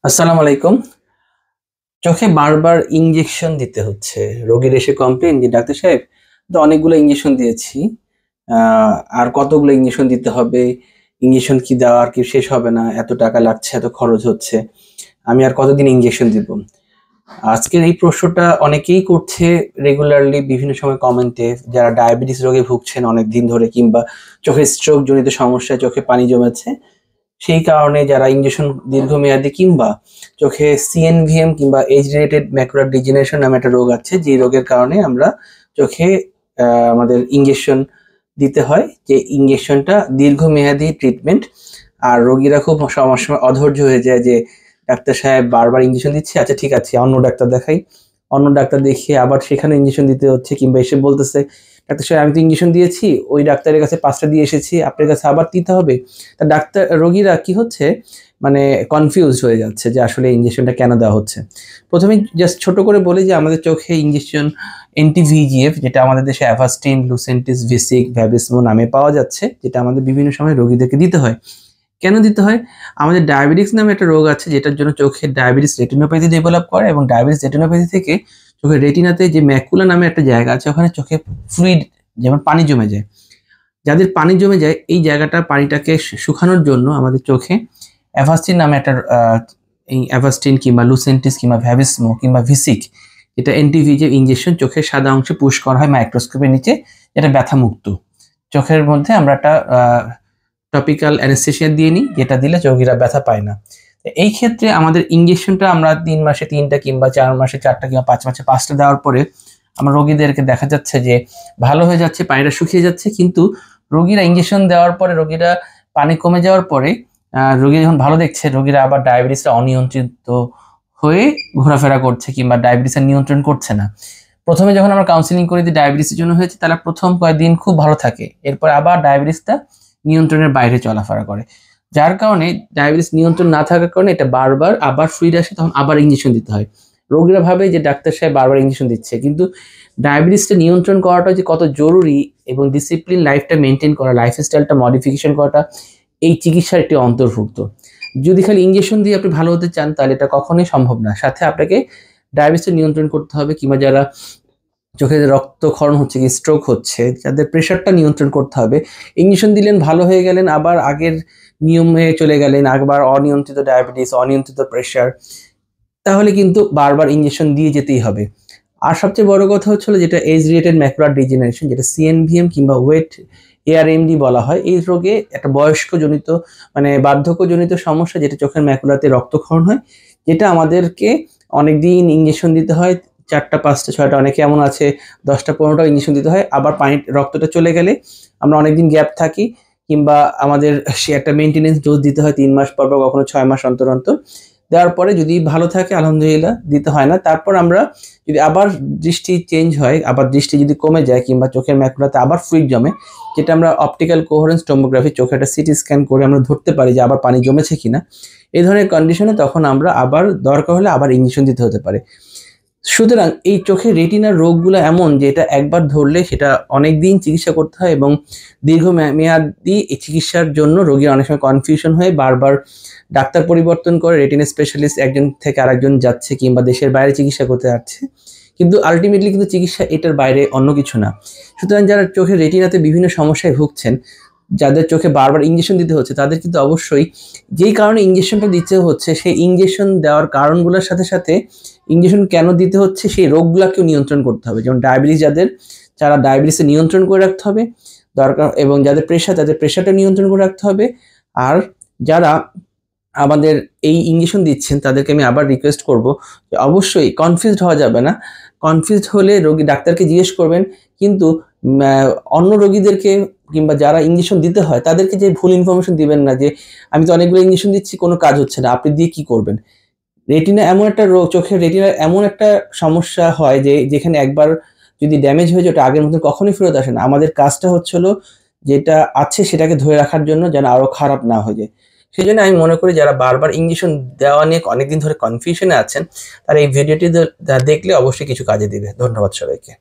আসসালামু আলাইকুম। চোখে বারবার ইনজেকশন দিতে হচ্ছে। রোগীর এসে কমপ্লেইন যে ডাক্তার সাহেব তো অনেকগুলো ইনজেকশন দিয়েছি। আর কতগুলো ইনজেকশন দিতে হবে? ইনজেকশন কি দেওয়া আর কি শেষ হবে না। এত টাকা লাগছে, এত খরচ হচ্ছে। আমি আর কতদিন ইনজেকশন দিব? আজকের এই প্রশ্নটা অনেকেই করছে রেগুলারলি বিভিন্ন সময় কমেন্টে, যারা ডায়াবেটিস রোগে ভুগছেন অনেক দিন ধরে কিংবা চোখে স্ট্রোক জনিত সমস্যায় চোখে পানি জমেছে। সেই কারণে যারা ইনজেকশন দীর্ঘমেয়াদী কিংবা চোখে সিএনভিএম কিংবা এজ রিলেটেড ম্যাকুলার ডিজেনারেশন নামে একটা রোগ আছে, যে রোগের কারণে আমরা চোখে আমাদের ইনজেকশন দিতে হয়, যে ইনজেকশনটা দীর্ঘমেয়াদী ট্রিটমেন্ট। আর রোগীরা খুব সময় অধৈর্য হয়ে যায় যে ডাক্তার সাহেব বারবার ইনজেকশন দিচ্ছে, আচ্ছা ঠিক আছে অন্য ডাক্তার দেখাই। অন্য ডাক্তার দেখিয়ে আবার সেখানে ইনজেকশন দিতে হচ্ছে, কিংবা এসে বলতেছে ডাক্তার সাহেব আমি তো ইনজেকশন দিয়েছি, ওই ডাক্তারের কাছে 5টা দিয়ে এসেছি, আপনার কাছে আবার দিতে হবে। তা রোগীরা কি হচ্ছে, মানে কনফিউজড হয়ে যাচ্ছে যে আসলে ইনজেকশনটা কেন দেওয়া হচ্ছে। প্রথমে জাস্ট ছোট করে বলি যে আমাদের চোখে ইনজেকশন এন্টিভিজিএফ, যেটা আমাদের দেশে অ্যাভাস্টিন, লুসেন্টিস, ভিসিক, ভ্যাবিসমো নামে পাওয়া যাচ্ছে, যেটা আমাদের বিভিন্ন সময় রোগীদেরকে দিতে হয়। কেন দিতে হয়? আমাদের ডায়াবেটিস নামে একটা রোগ আছে, যেটার জন্য চোখের ডায়াবেটিস রেটিনোপ্যাথি ডেভেলপ করে, এবং ডায়াবেটিস রেটিনোপ্যাথি থেকে চোখের রেটিনাতে যে ম্যাকুলা নামে একটা জায়গা আছে, ওখানে চোখে ফ্লুইড যেমন পানি জমে যায়। যাদের পানি জমে যায় এই জায়গাটা পানিটাকে শুকানোর জন্য আমাদের চোখে অ্যাভাস্টিন নামে একটা এই অ্যাভাস্টিন কিংবা লুসেন্টিস কিংবা ভ্যাবিসমো কিংবা ভিসিক, এটা এন্টিভিজে ইঞ্জেকশন চোখের সাদা অংশে পুশ করা হয় মাইক্রোস্কোপের নিচে, যেটা ব্যথা মুক্ত। চোখের মধ্যে আমরা একটা টপিক্যাল অ্যানেস্থেশিয়া দিয়ে নিই, যেটা দিলে রোগীরা ব্যথা পায় না। এই ক্ষেত্রে আমাদের ইনজেকশনটা আমরা 3 মাসে 3টা কিংবা 4 মাসে 4টা কিংবা 5 মাসে 5টা দেওয়ার পরে আমরা রোগীদেরকে দেখা যাচ্ছে যে ভালো হয়ে যাচ্ছে, পানিটা শুকিয়ে যাচ্ছে, কিন্তু রোগীরা ইনজেকশন দেওয়ার পরে রোগীরা পানি কমে যাওয়ার পরে রোগী যখন ভালো দেখছে, রোগীরা আবার ডায়াবেটিসটা অনিয়ন্ত্রিত হয়ে ঘোরাফেরা করছে কিংবা ডায়াবেটিসের নিয়ন্ত্রণ করছে না। প্রথমে যখন আমরা কাউন্সিলিং করে দিই ডায়াবেটিসের জন্য হয়েছে, তারা প্রথম কয়েকদিন খুব ভালো থাকে, এরপর আবার ডায়াবেটিসটা নিয়ন্ত্রণের বাইরে চলাফেরা করে। যার কারণে ডায়াবেটিস নিয়ন্ত্রণ না থাকার কারণে এটা বারবার আবার ফ্লুইড আসে, তখন আবার ইনজেকশন দিতে হয়। রোগীরা ভাবে যে ডাক্তার সাহেব বারবার ইনজেকশন দিচ্ছে, কিন্তু ডায়াবেটিসটা নিয়ন্ত্রণ করাটা যে কত জরুরি এবং ডিসিপ্লিন লাইফটা মেনটেন করা, লাইফস্টাইলটা মডিফিকেশন করাটা এই চিকিৎসার একটি অন্তর্ভুক্ত। যদি খালি ইনজেকশন দিয়ে আপনি ভালো হতে চান তাহলে এটা কখনোই সম্ভব না, সাথে আপনাকে ডায়াবেটিসটা নিয়ন্ত্রণ করতে হবে, কিংবা যারা চোখে রক্তক্ষরণ হচ্ছে, কি স্ট্রোক হচ্ছে, যাদের প্রেশারটা নিয়ন্ত্রণ করতে হবে। ইঞ্জেকশন দিলেন, ভালো হয়ে গেলেন, আবার আগের নিয়মে চলে গেলেন, আবার অনিয়ন্ত্রিত ডায়াবেটিস, অনিয়ন্ত্রিত প্রেশার, তাহলে কিন্তু বারবার ইঞ্জেকশন দিয়ে যেতেই হবে। আর সবচেয়ে বড় কথা হচ্ছিল যেটা এজ রিলেটেড ম্যাকুলার ডিজেনারেশন, যেটা সিএনভিএম কিংবা ওয়েট এআরএমডি বলা হয়, এই রোগে একটা বয়স্কজনিত মানে বার্ধক্যজনিত সমস্যা, যেটা চোখের ম্যাকুলাতে রক্তক্ষরণ হয়, যেটা আমাদেরকে অনেকদিন ইঞ্জেকশন দিতে হয়, 4টা 5টা 6টা, অনেকে এমন আছে 10টা 15টা ইঞ্জেকশন দিতে হয়। আবার পানি রক্তটা চলে গেলে আমরা অনেকদিন গ্যাপ থাকি, কিংবা আমাদের সে একটা মেনটেনেন্স ডোজ দিতে হয় 3 মাস পর পর, কখনো 6 মাস অন্তর অন্তর। দেওয়ার পরে যদি ভালো থাকে আলহামদুলিল্লাহ, দিতে হয় না। তারপর আমরা যদি আবার দৃষ্টি চেঞ্জ হয়, আবার দৃষ্টি যদি কমে যায় কিংবা চোখের ম্যাকুলাতে আবার ফ্লুইড জমে, যেটা আমরা অপটিক্যাল কোহেরেন্স টোমোগ্রাফি চোখে একটা সিটি স্ক্যান করে আমরা ধরতে পারি যে আবার পানি জমেছে কিনা, এই ধরনের কন্ডিশনে তখন আমরা আবার দরকার হলে আবার ইঞ্জেকশন দিতে হতে পারে। সুতরাং এই চোখের রেটিনার রোগগুলো এমন যে এটা একবার ধরলে সেটা অনেক দিন চিকিৎসা করতে হয়, এবং দীর্ঘ মেয়াদি এই চিকিৎসার জন্য রোগীর অনেক সময় কনফিউশন হয়ে বারবার ডাক্তার পরিবর্তন করে, রেটিনা স্পেশালিস্ট একজন থেকে আরেকজন যাচ্ছে, কিংবা দেশের বাইরে চিকিৎসা করতে যাচ্ছে, কিন্তু আলটিমেটলি কিন্তু চিকিৎসা এটার বাইরে অন্য কিছু না। সুতরাং যারা চোখের রেটিনাতে বিভিন্ন সমস্যায় ভুগছেন, যাদের চোখে বারবার ইঞ্জেকশন দিতে হচ্ছে, তাদের কিন্তু অবশ্যই যেই কারণে ইঞ্জেকশনটা দিতে হচ্ছে সেই ইঞ্জেকশন দেওয়ার কারণগুলোর সাথে সাথে ইঞ্জেকশন কেন দিতে হচ্ছে সেই রোগগুলোকেও নিয়ন্ত্রণ করতে হবে। যেমন ডায়াবেটিস, যারা ডায়াবেটিসে নিয়ন্ত্রণ করে রাখতে হবে দরকার, এবং যাদের প্রেশার, তাদের প্রেশারটা নিয়ন্ত্রণ করে রাখতে হবে। আর যারা আমাদের এই ইঞ্জেকশন দিচ্ছেন তাদেরকে আমি আবার রিকোয়েস্ট করব যে অবশ্যই কনফিউজড হওয়া যাবে না। কনফিউজড হলে রোগী ডাক্তারকে জিজ্ঞেস করবেন, কিন্তু অন্য রোগীদেরকে কিংবা যারা ইঞ্জেকশন দিতে হয় তাদেরকে যে ভুল ইনফরমেশন দিবেন না যে আমি তো অনেকগুলো ইঞ্জেকশন দিচ্ছি, কোনো কাজ হচ্ছে না, আপনি দিয়ে কি করবেন। রেটিনা এমন একটা রোগ, চোখের রেটিনার এমন একটা সমস্যা হয় যে যেখানে একবার যদি ড্যামেজ হয়ে যায় ওটা আগের মতো কখনোই ফেরত আসে না। আমাদের কাজটা হচ্ছিল যেটা আছে সেটাকে ধরে রাখার জন্য, যেন আরো খারাপ না হয়ে যায়। সেই জন্য আমি মনে করি যারা বারবার ইঞ্জেকশন দেওয়া নিয়ে অনেকদিন ধরে কনফিউশনে আছেন, তারা এই ভিডিওটি দেখলে অবশ্যই কিছু কাজে দিবে। ধন্যবাদ সবাইকে।